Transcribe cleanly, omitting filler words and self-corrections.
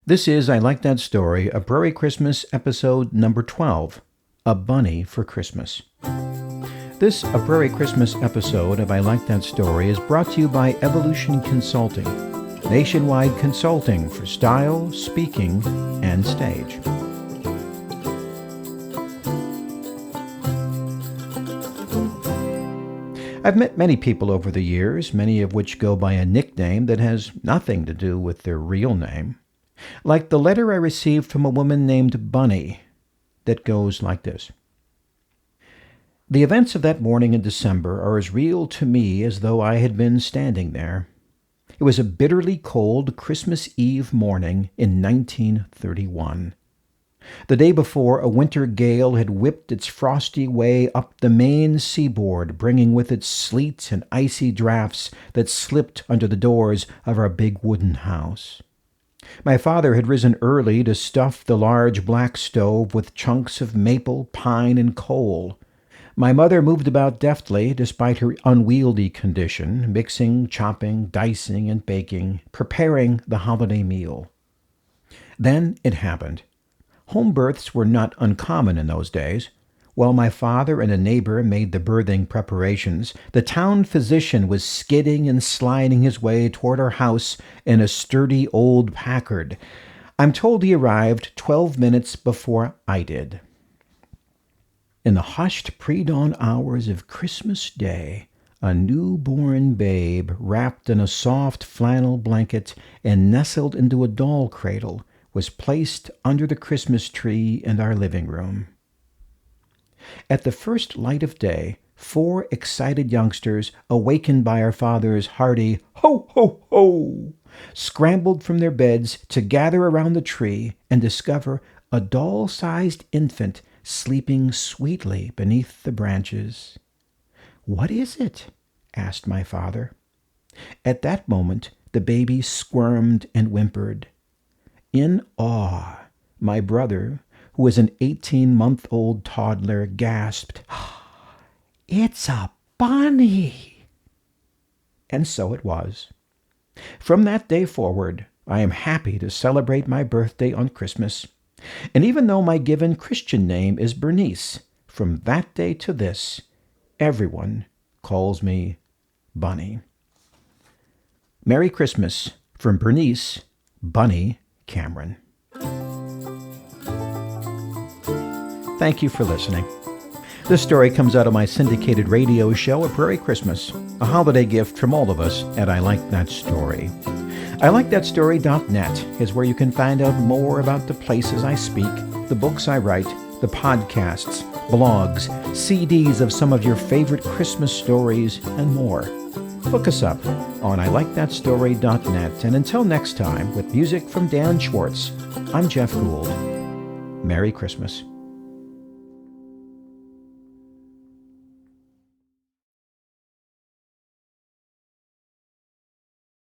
This is I Like That Story, a Prairie Christmas episode number 12, A Bunny for Christmas. This A Prairie Christmas episode of I Like That Story is brought to you by Evolution Consulting, nationwide consulting for style, speaking, and stage. I've met many people over the years, many of which go by a nickname that has nothing to do with their real name. Like the letter I received from a woman named Bunny that goes like this. The events of that morning in December are as real to me as though I had been standing there. It was a bitterly cold Christmas Eve morning in 1931. The day before, a winter gale had whipped its frosty way up the Maine seaboard, bringing with it sleet and icy drafts that slipped under the doors of our big wooden house. My father had risen early to stuff the large black stove with chunks of maple, pine, and coal. My mother moved about deftly, despite her unwieldy condition, mixing, chopping, dicing, and baking, preparing the holiday meal. Then it happened. Home births were not uncommon in those days. While my father and a neighbor made the birthing preparations, the town physician was skidding and sliding his way toward our house in a sturdy old Packard. I'm told he arrived 12 minutes before I did. In the hushed pre-dawn hours of Christmas Day, a newborn babe wrapped in a soft flannel blanket and nestled into a doll cradle was placed under the Christmas tree in our living room. At the first light of day, 4 excited youngsters, awakened by our father's hearty "Ho, ho, ho!" scrambled from their beds to gather around the tree and discover a doll-sized infant sleeping sweetly beneath the branches. "What is it?" asked my father. At that moment, the baby squirmed and whimpered. In awe, my brother, who was an 18-month-old toddler, gasped, "It's a bunny!" And so it was. From that day forward, I am happy to celebrate my birthday on Christmas. And even though my given Christian name is Bernice, from that day to this, everyone calls me Bunny. Merry Christmas from Bernice, Bunny Cameron. Thank you for listening. This story comes out of my syndicated radio show, A Prairie Christmas, a holiday gift from all of us at I Like That Story. ILikeThatStory.net is where you can find out more about the places I speak, the books I write, the podcasts, blogs, CDs of some of your favorite Christmas stories, and more. Look us up on ILikeThatStory.net, and until next time, with music from Dan Schwartz, I'm Jeff Gould. Merry Christmas.